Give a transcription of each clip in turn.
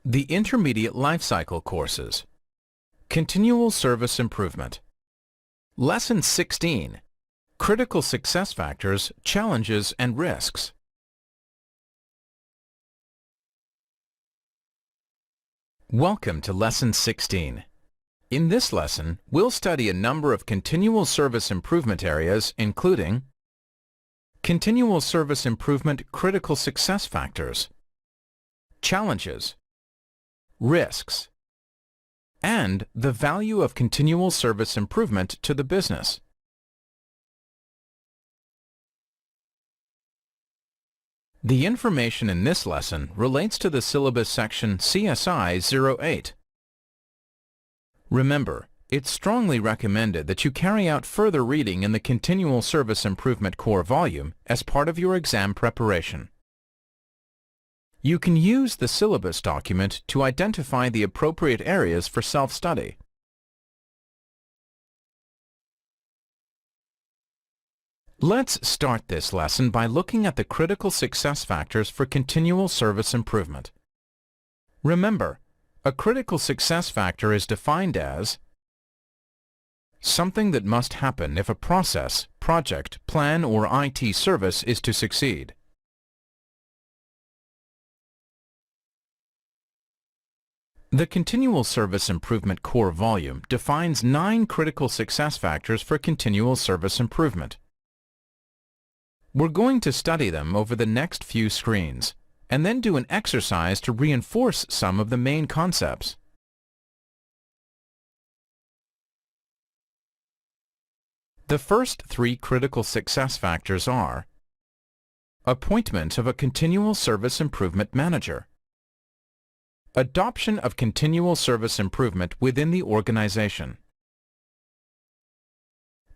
The Intermediate Life Cycle Courses. Continual Service Improvement. Lesson 16. Critical Success Factors, Challenges, and Risks. Welcome to Lesson 16. In this lesson, we'll study a number of continual service improvement areas, including continual service improvement critical success factors, challenges, risks, and the value of continual service improvement to the business. The information in this lesson relates to the syllabus section CSI 08. Remember, it's strongly recommended that you carry out further reading in the Continual Service Improvement Core volume as part of your exam preparation. You can use the syllabus document to identify the appropriate areas for self-study. Let's start this lesson by looking at the critical success factors for continual service improvement. Remember, a critical success factor is defined as something that must happen if a process, project, plan, or IT service is to succeed. The Continual Service Improvement Core volume defines 9 critical success factors for continual service improvement. We're going to study them over the next few screens, and then do an exercise to reinforce some of the main concepts. The first 3 critical success factors are appointment of a continual service improvement manager, adoption of continual service improvement within the organization,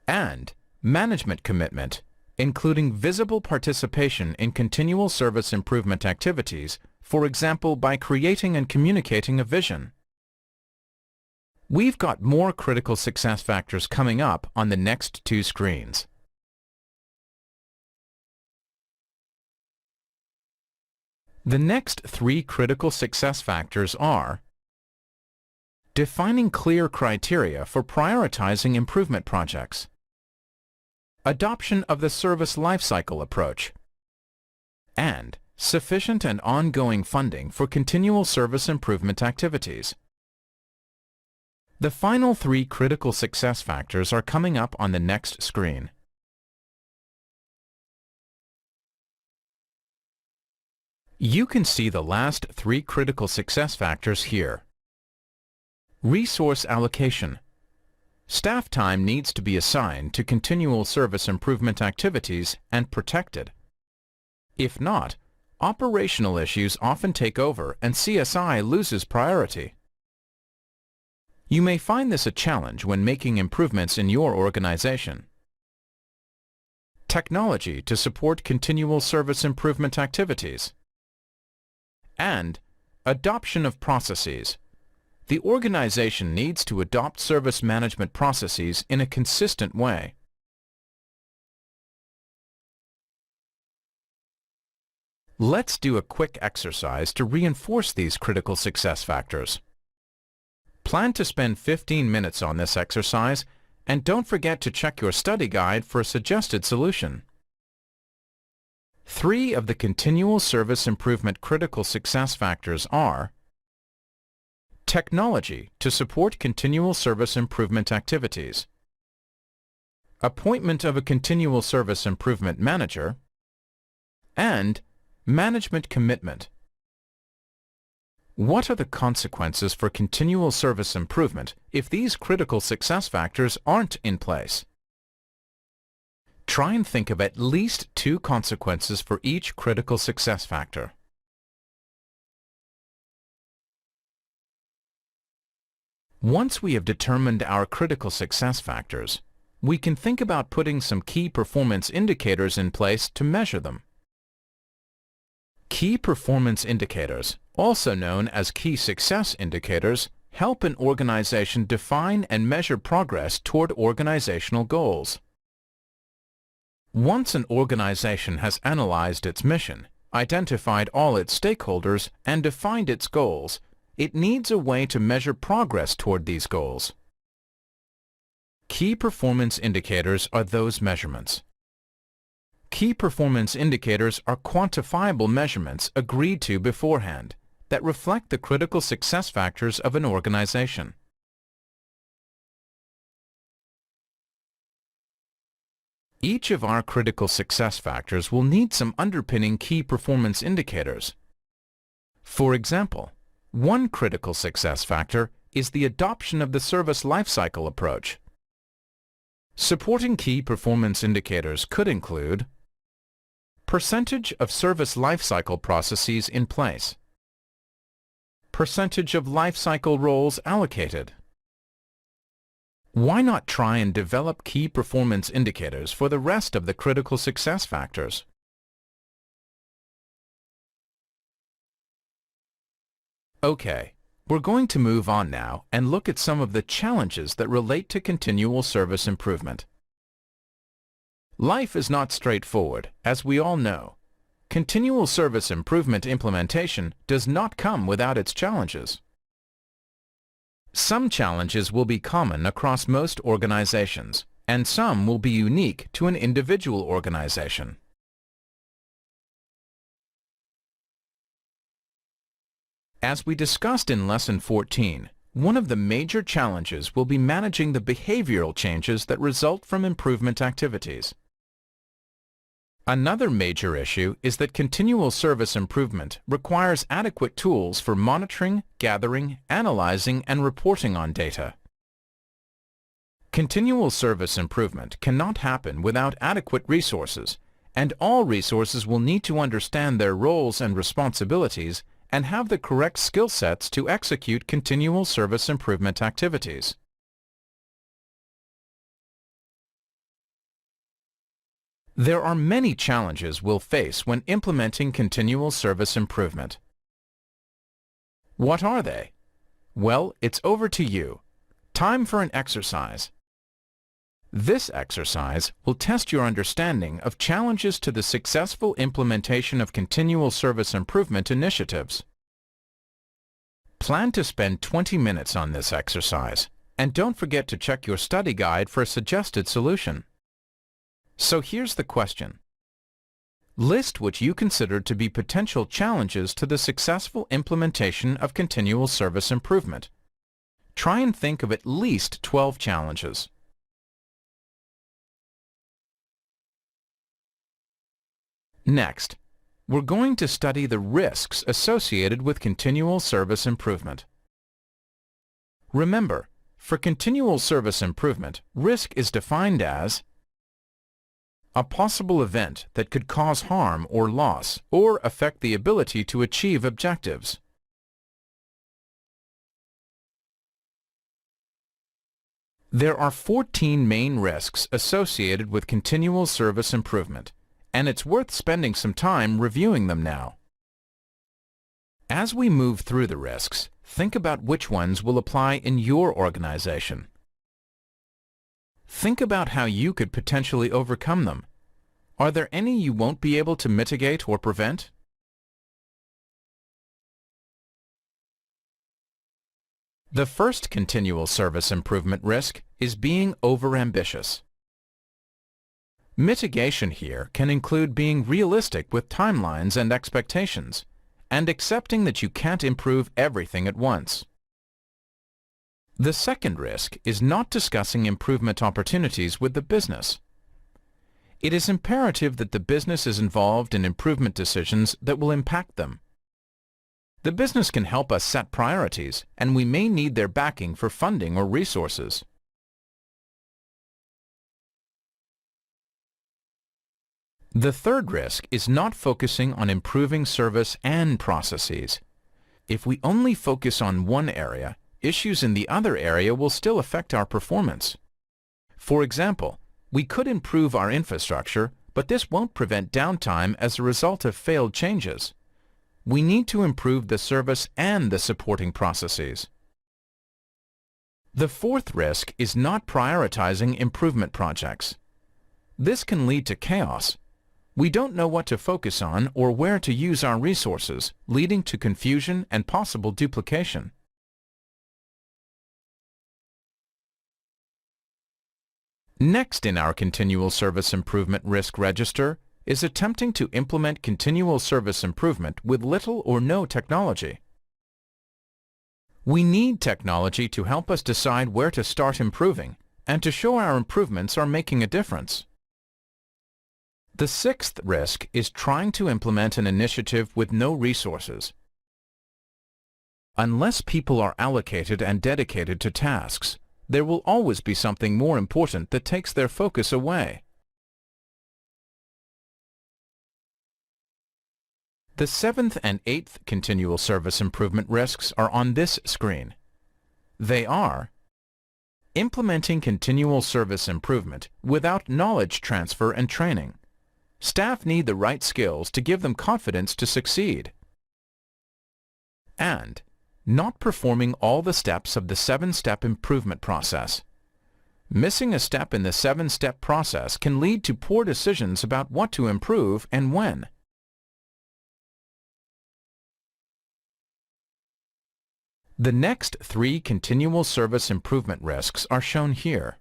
and management commitment, including visible participation in continual service improvement activities, for example by creating and communicating a vision. We've got more critical success factors coming up on the next 2 screens. The next 3 critical success factors are defining clear criteria for prioritizing improvement projects, adoption of the service lifecycle approach, and sufficient and ongoing funding for continual service improvement activities. The final 3 critical success factors are coming up on the next screen. You can see the last 3 critical success factors here. Resource allocation. Staff time needs to be assigned to continual service improvement activities and protected. If not, operational issues often take over and CSI loses priority. You may find this a challenge when making improvements in your organization. Technology to support continual service improvement activities. And adoption of processes. The organization needs to adopt service management processes in a consistent way. Let's do a quick exercise to reinforce these critical success factors. Plan to spend 15 minutes on this exercise, and don't forget to check your study guide for a suggested solution. 3 of the continual service improvement critical success factors are technology to support continual service improvement activities, appointment of a continual service improvement manager, and management commitment. What are the consequences for continual service improvement if these critical success factors aren't in place? Try and think of at least 2 consequences for each critical success factor. Once we have determined our critical success factors, we can think about putting some key performance indicators in place to measure them. Key performance indicators, also known as key success indicators, help an organization define and measure progress toward organizational goals. Once an organization has analyzed its mission, identified all its stakeholders, and defined its goals, it needs a way to measure progress toward these goals. Key performance indicators are those measurements. Key performance indicators are quantifiable measurements agreed to beforehand that reflect the critical success factors of an organization. Each of our critical success factors will need some underpinning key performance indicators. For example, one critical success factor is the adoption of the service lifecycle approach. Supporting key performance indicators could include percentage of service lifecycle processes in place, percentage of lifecycle roles allocated. Why not try and develop key performance indicators for the rest of the critical success factors? Okay, we're going to move on now and look at some of the challenges that relate to continual service improvement. Life is not straightforward, as we all know. Continual service improvement implementation does not come without its challenges. Some challenges will be common across most organizations, and some will be unique to an individual organization. As we discussed in Lesson 14, one of the major challenges will be managing the behavioral changes that result from improvement activities. Another major issue is that continual service improvement requires adequate tools for monitoring, gathering, analyzing, and reporting on data. Continual service improvement cannot happen without adequate resources, and all resources will need to understand their roles and responsibilities and have the correct skill sets to execute continual service improvement activities. There are many challenges we'll face when implementing continual service improvement. What are they? Well, it's over to you. Time for an exercise. This exercise will test your understanding of challenges to the successful implementation of continual service improvement initiatives. Plan to spend 20 minutes on this exercise, and don't forget to check your study guide for a suggested solution. So here's the question. List what you consider to be potential challenges to the successful implementation of continual service improvement. Try and think of at least 12 challenges. Next, we're going to study the risks associated with continual service improvement. Remember, for continual service improvement, risk is defined as a possible event that could cause harm or loss or affect the ability to achieve objectives. There are 14 main risks associated with continual service improvement, and it's worth spending some time reviewing them now. As we move through the risks, think about which ones will apply in your organization. Think about how you could potentially overcome them. Are there any you won't be able to mitigate or prevent? The first continual service improvement risk is being overambitious. Mitigation here can include being realistic with timelines and expectations, and accepting that you can't improve everything at once. The second risk is not discussing improvement opportunities with the business. It is imperative that the business is involved in improvement decisions that will impact them. The business can help us set priorities, and we may need their backing for funding or resources. The third risk is not focusing on improving service and processes. If we only focus on one area, issues in the other area will still affect our performance. For example, we could improve our infrastructure, but this won't prevent downtime as a result of failed changes. We need to improve the service and the supporting processes. The fourth risk is not prioritizing improvement projects. This can lead to chaos. We don't know what to focus on or where to use our resources, leading to confusion and possible duplication. Next in our continual service improvement risk register is attempting to implement continual service improvement with little or no technology. We need technology to help us decide where to start improving and to show our improvements are making a difference. The sixth risk is trying to implement an initiative with no resources. Unless people are allocated and dedicated to tasks, there will always be something more important that takes their focus away. The seventh and eighth continual service improvement risks are on this screen. They are implementing continual service improvement without knowledge transfer and training. Staff need the right skills to give them confidence to succeed. And not performing all the steps of the 7-step improvement process. Missing a step in the 7-step process can lead to poor decisions about what to improve and when. The next 3 continual service improvement risks are shown here.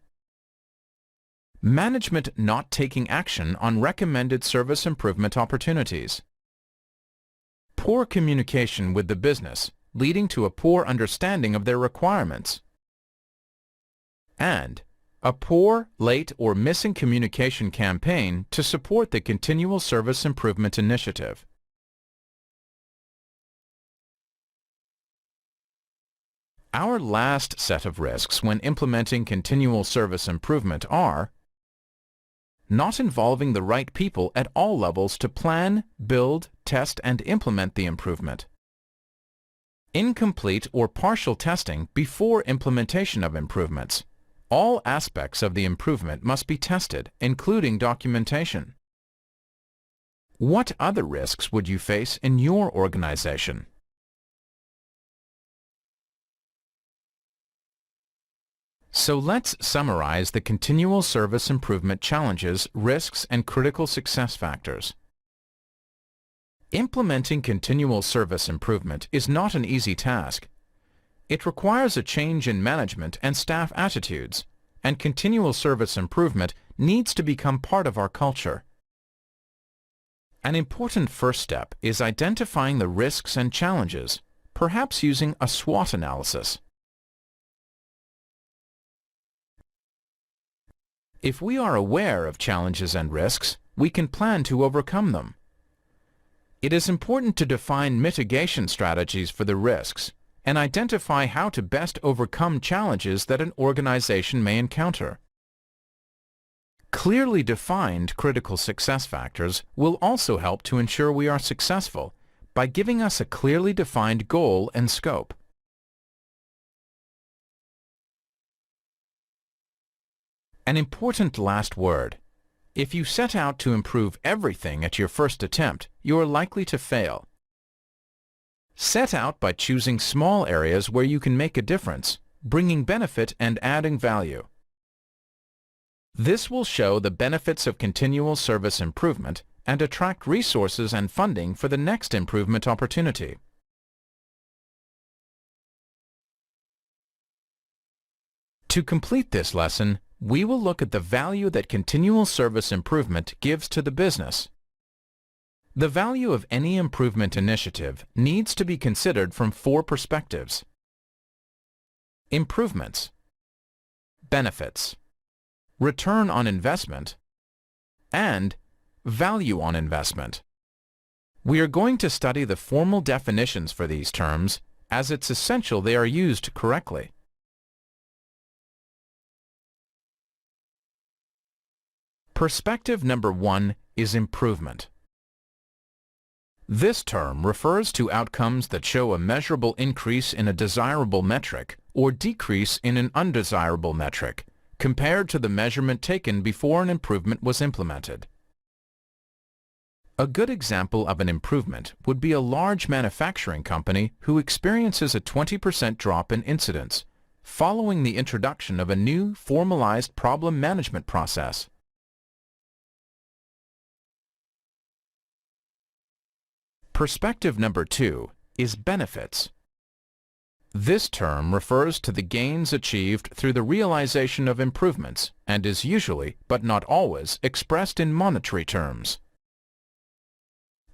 Management not taking action on recommended service improvement opportunities. Poor communication with the business, leading to a poor understanding of their requirements. And a poor, late, or missing communication campaign to support the continual service improvement initiative. Our last set of risks when implementing continual service improvement are not involving the right people at all levels to plan, build, test, and implement the improvement. Incomplete or partial testing before implementation of improvements. All aspects of the improvement must be tested, including documentation. What other risks would you face in your organization? So let's summarize the continual service improvement challenges, risks, and critical success factors. Implementing continual service improvement is not an easy task. It requires a change in management and staff attitudes, and continual service improvement needs to become part of our culture. An important first step is identifying the risks and challenges, perhaps using a SWOT analysis. If we are aware of challenges and risks, we can plan to overcome them. It is important to define mitigation strategies for the risks and identify how to best overcome challenges that an organization may encounter. Clearly defined critical success factors will also help to ensure we are successful by giving us a clearly defined goal and scope. An important last word. If you set out to improve everything at your first attempt, you are likely to fail. Set out by choosing small areas where you can make a difference, bringing benefit and adding value. This will show the benefits of continual service improvement and attract resources and funding for the next improvement opportunity. To complete this lesson, we will look at the value that continual service improvement gives to the business. The value of any improvement initiative needs to be considered from 4 perspectives: improvements, benefits, return on investment, and value on investment. We are going to study the formal definitions for these terms, as it's essential they are used correctly. Perspective number 1 is improvement. This term refers to outcomes that show a measurable increase in a desirable metric or decrease in an undesirable metric compared to the measurement taken before an improvement was implemented. A good example of an improvement would be a large manufacturing company who experiences a 20% drop in incidents following the introduction of a new formalized problem management process. Perspective number 2 is benefits. This term refers to the gains achieved through the realization of improvements and is usually, but not always, expressed in monetary terms.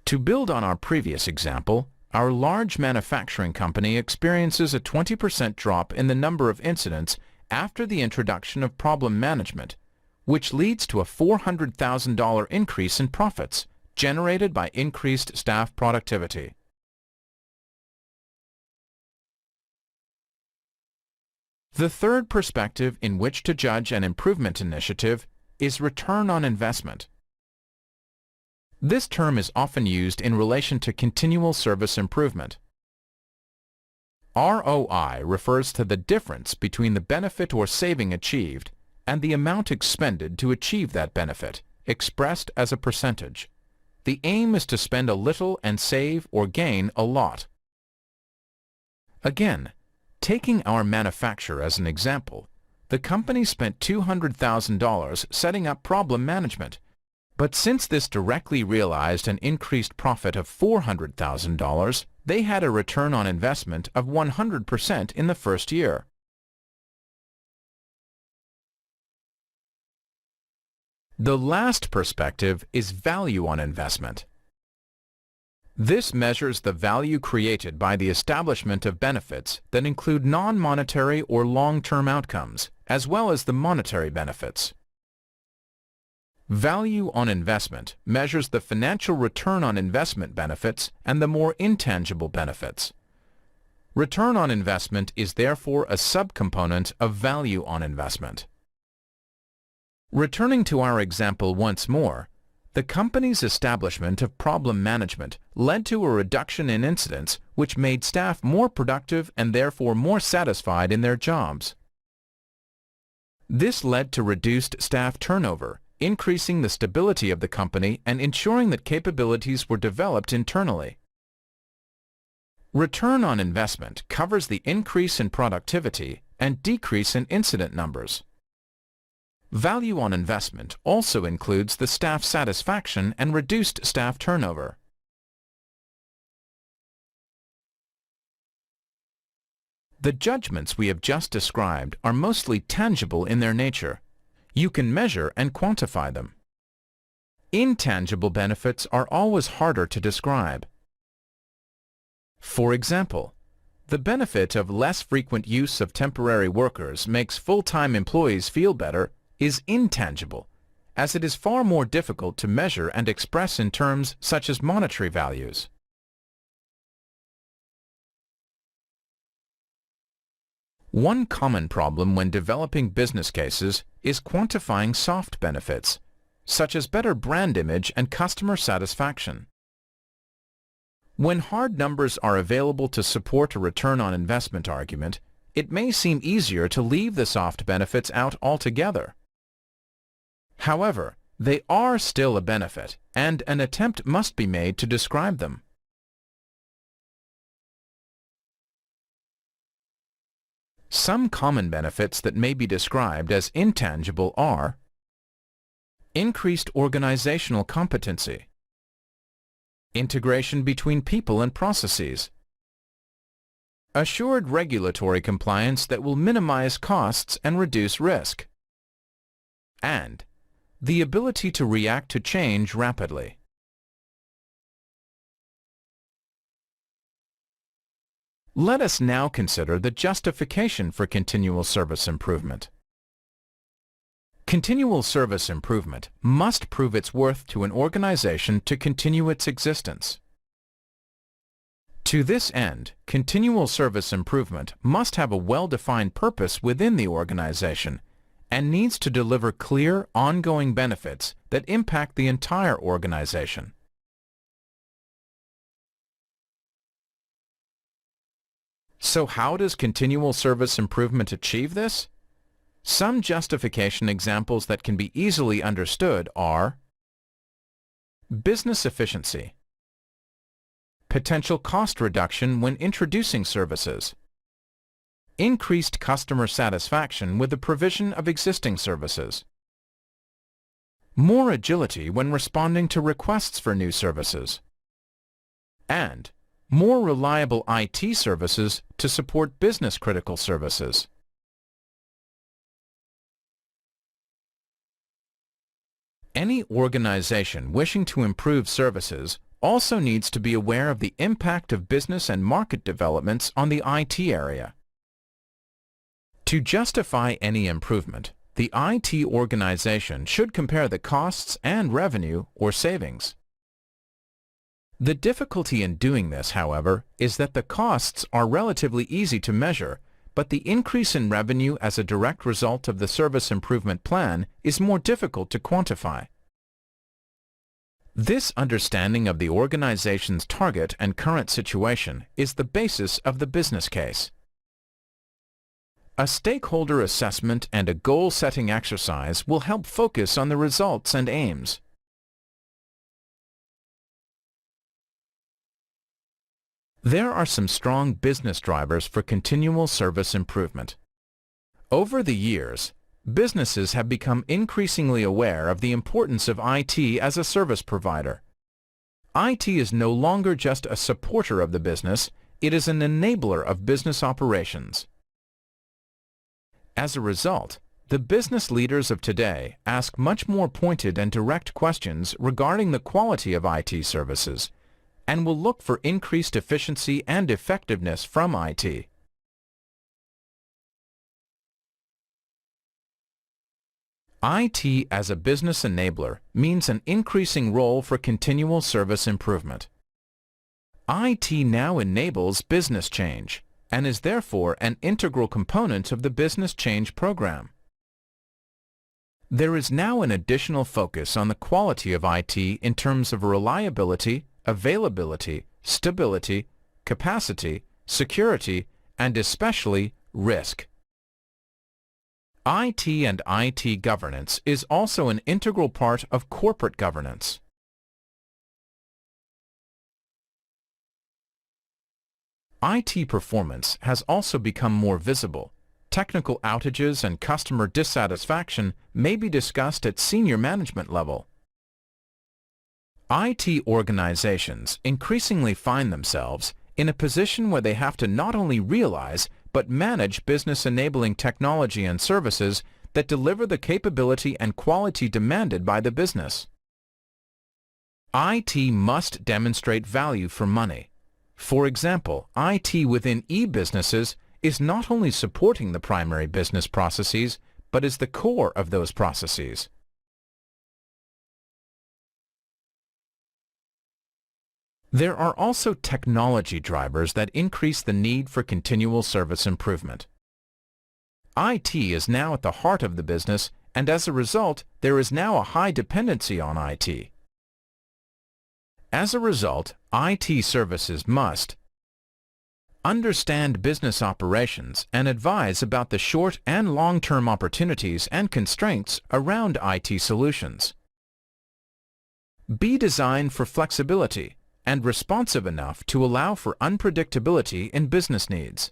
To build on our previous example, our large manufacturing company experiences a 20% drop in the number of incidents after the introduction of problem management, which leads to a $400,000 increase in profits generated by increased staff productivity. The third perspective in which to judge an improvement initiative is return on investment. This term is often used in relation to continual service improvement. ROI refers to the difference between the benefit or saving achieved and the amount expended to achieve that benefit, expressed as a percentage. The aim is to spend a little and save or gain a lot. Again, taking our manufacturer as an example, the company spent $200,000 setting up problem management, but since this directly realized an increased profit of $400,000, they had a return on investment of 100% in the first year. The last perspective is value on investment. This measures the value created by the establishment of benefits that include non-monetary or long-term outcomes, as well as the monetary benefits. Value on investment measures the financial return on investment benefits and the more intangible benefits. Return on investment is therefore a subcomponent of value on investment. Returning to our example once more, the company's establishment of problem management led to a reduction in incidents which made staff more productive and therefore more satisfied in their jobs. This led to reduced staff turnover, increasing the stability of the company and ensuring that capabilities were developed internally. Return on investment covers the increase in productivity and decrease in incident numbers. Value on investment also includes the staff satisfaction and reduced staff turnover. The judgments we have just described are mostly tangible in their nature. You can measure and quantify them. Intangible benefits are always harder to describe. For example, the benefit of less frequent use of temporary workers makes full-time employees feel better is intangible, as it is far more difficult to measure and express in terms such as monetary values. One common problem when developing business cases is quantifying soft benefits, such as better brand image and customer satisfaction. When hard numbers are available to support a return on investment argument, it may seem easier to leave the soft benefits out altogether. However, they are still a benefit, and an attempt must be made to describe them. Some common benefits that may be described as intangible are increased organizational competency, integration between people and processes, assured regulatory compliance that will minimize costs and reduce risk, and the ability to react to change rapidly. Let us now consider the justification for continual service improvement. Continual service improvement must prove its worth to an organization to continue its existence. To this end, continual service improvement must have a well-defined purpose within the organization and needs to deliver clear, ongoing benefits that impact the entire organization. So how does continual service improvement achieve this? Some justification examples that can be easily understood are business efficiency, potential cost reduction when introducing services, increased customer satisfaction with the provision of existing services, more agility when responding to requests for new services, and more reliable IT services to support business-critical services. Any organization wishing to improve services also needs to be aware of the impact of business and market developments on the IT area. To justify any improvement, the IT organization should compare the costs and revenue or savings. The difficulty in doing this, however, is that the costs are relatively easy to measure, but the increase in revenue as a direct result of the service improvement plan is more difficult to quantify. This understanding of the organization's target and current situation is the basis of the business case. A stakeholder assessment and a goal-setting exercise will help focus on the results and aims. There are some strong business drivers for continual service improvement. Over the years, businesses have become increasingly aware of the importance of IT as a service provider. IT is no longer just a supporter of the business, it is an enabler of business operations. As a result, the business leaders of today ask much more pointed and direct questions regarding the quality of IT services, and will look for increased efficiency and effectiveness from IT. IT as a business enabler means an increasing role for continual service improvement. IT now enables business change and is therefore an integral component of the business change program. There is now an additional focus on the quality of IT in terms of reliability, availability, stability, capacity, security, and especially risk. IT and IT governance is also an integral part of corporate governance. IT performance has also become more visible. Technical outages and customer dissatisfaction may be discussed at senior management level. IT organizations increasingly find themselves in a position where they have to not only realize but manage business-enabling technology and services that deliver the capability and quality demanded by the business. IT must demonstrate value for money. For example, IT within e-businesses is not only supporting the primary business processes, but is the core of those processes. There are also technology drivers that increase the need for continual service improvement. IT is now at the heart of the business, and as a result, there is now a high dependency on IT. As a result, IT services must understand business operations and advise about the short and long-term opportunities and constraints around IT solutions. Be designed for flexibility and responsive enough to allow for unpredictability in business needs.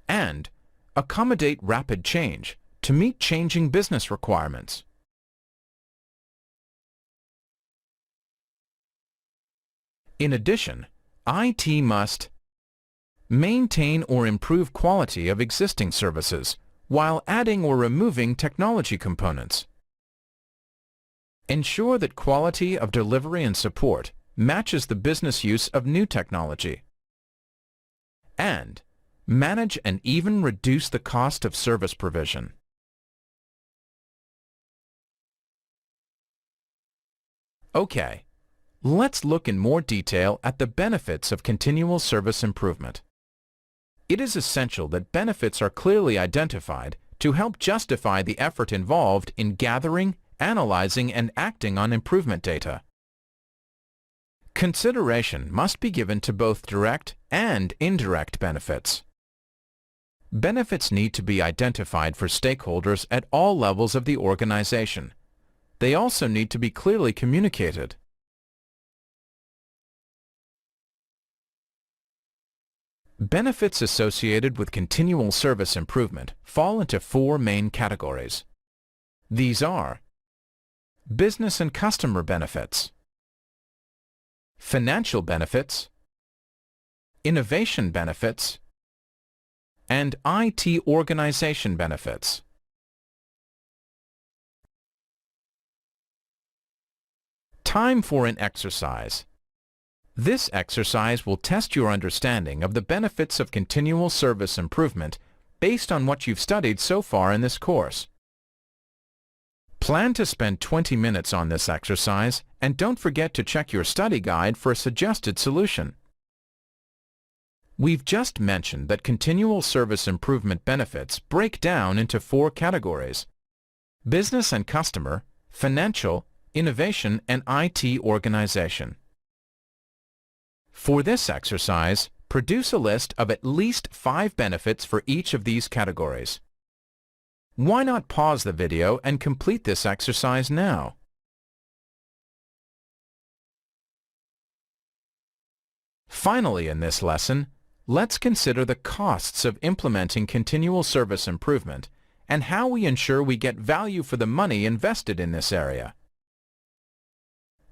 And accommodate rapid change to meet changing business requirements. In addition, IT must maintain or improve quality of existing services while adding or removing technology components. Ensure that quality of delivery and support matches the business use of new technology. And manage and even reduce the cost of service provision. Okay, let's look in more detail at the benefits of continual service improvement. It is essential that benefits are clearly identified to help justify the effort involved in gathering, analyzing, and acting on improvement data. Consideration must be given to both direct and indirect benefits. Benefits need to be identified for stakeholders at all levels of the organization. They also need to be clearly communicated. Benefits associated with continual service improvement fall into four main categories. These are business and customer benefits, financial benefits, innovation benefits, and IT organization benefits. Time for an exercise. This exercise will test your understanding of the benefits of continual service improvement based on what you've studied so far in this course. Plan to spend 20 minutes on this exercise, and don't forget to check your study guide for a suggested solution. We've just mentioned that continual service improvement benefits break down into 4 categories: business and customer, financial, innovation, and IT organization. For this exercise, produce a list of at least 5 benefits for each of these categories. Why not pause the video and complete this exercise now? Finally, in this lesson, let's consider the costs of implementing continual service improvement and how we ensure we get value for the money invested in this area.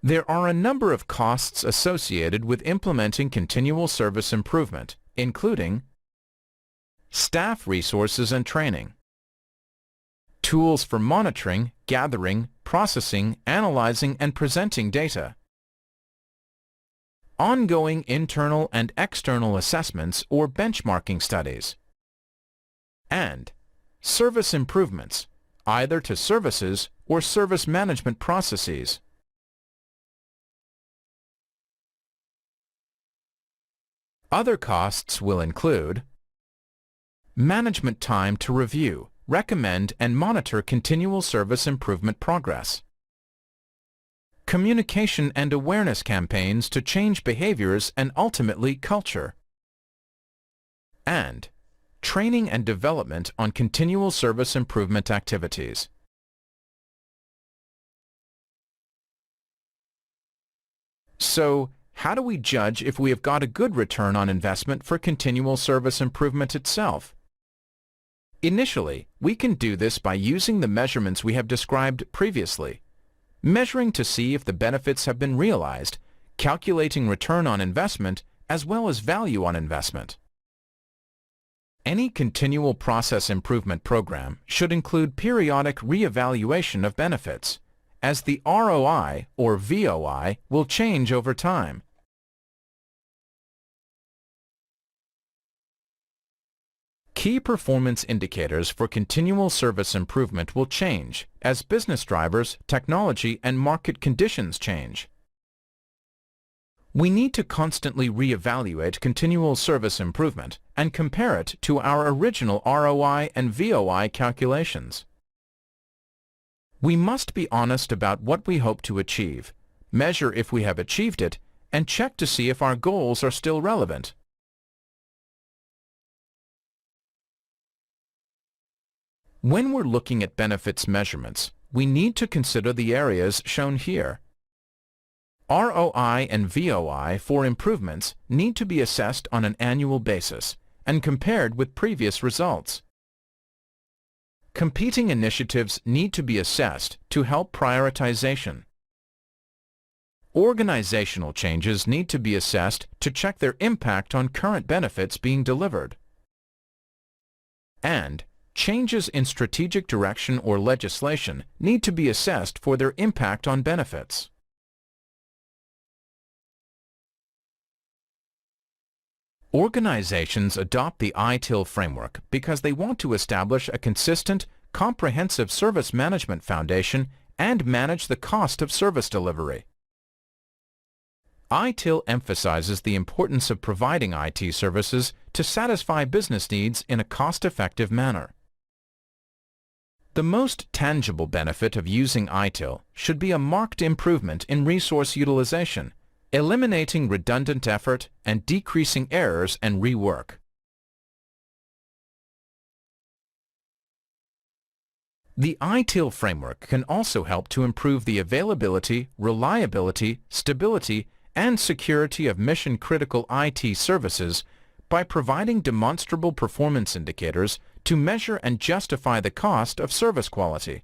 There are a number of costs associated with implementing continual service improvement, including staff resources and training, tools for monitoring, gathering, processing, analyzing, and presenting data, ongoing internal and external assessments or benchmarking studies, and service improvements, either to services or service management processes. Other costs will include management time to review, recommend, and monitor continual service improvement progress, communication and awareness campaigns to change behaviors and ultimately culture, and training and development on continual service improvement activities. So, how do we judge if we have got a good return on investment for continual service improvement itself? Initially, we can do this by using the measurements we have described previously, measuring to see if the benefits have been realized, calculating return on investment, as well as value on investment. Any continual process improvement program should include periodic re-evaluation of benefits, as the ROI or VOI will change over time. Key performance indicators for continual service improvement will change as business drivers, technology, and market conditions change. We need to constantly re-evaluate continual service improvement and compare it to our original ROI and VOI calculations. We must be honest about what we hope to achieve, measure if we have achieved it, and check to see if our goals are still relevant. When we're looking at benefits measurements, we need to consider the areas shown here. ROI and VOI for improvements need to be assessed on an annual basis and compared with previous results. Competing initiatives need to be assessed to help prioritization. Organizational changes need to be assessed to check their impact on current benefits being delivered. And changes in strategic direction or legislation need to be assessed for their impact on benefits. Organizations adopt the ITIL framework because they want to establish a consistent, comprehensive service management foundation and manage the cost of service delivery. ITIL emphasizes the importance of providing IT services to satisfy business needs in a cost-effective manner. The most tangible benefit of using ITIL should be a marked improvement in resource utilization, eliminating redundant effort and decreasing errors and rework. The ITIL framework can also help to improve the availability, reliability, stability, and security of mission-critical IT services by providing demonstrable performance indicators to measure and justify the cost of service quality.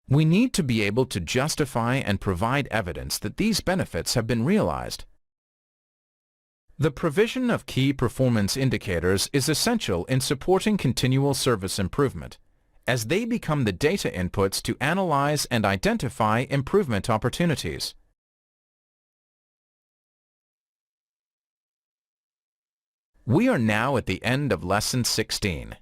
We need to be able to justify and provide evidence that these benefits have been realized. The provision of key performance indicators is essential in supporting continual service improvement, as they become the data inputs to analyze and identify improvement opportunities. We are now at the end of Lesson 16.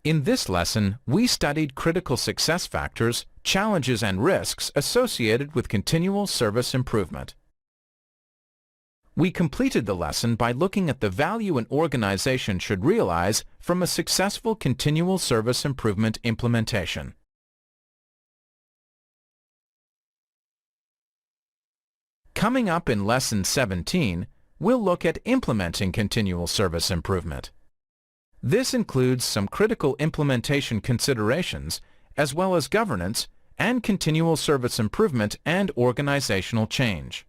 In this lesson, we studied critical success factors, challenges, and risks associated with continual service improvement. We completed the lesson by looking at the value an organization should realize from a successful continual service improvement implementation. Coming up in Lesson 17, we'll look at implementing continual service improvement. This includes some critical implementation considerations, as well as governance and continual service improvement and organizational change.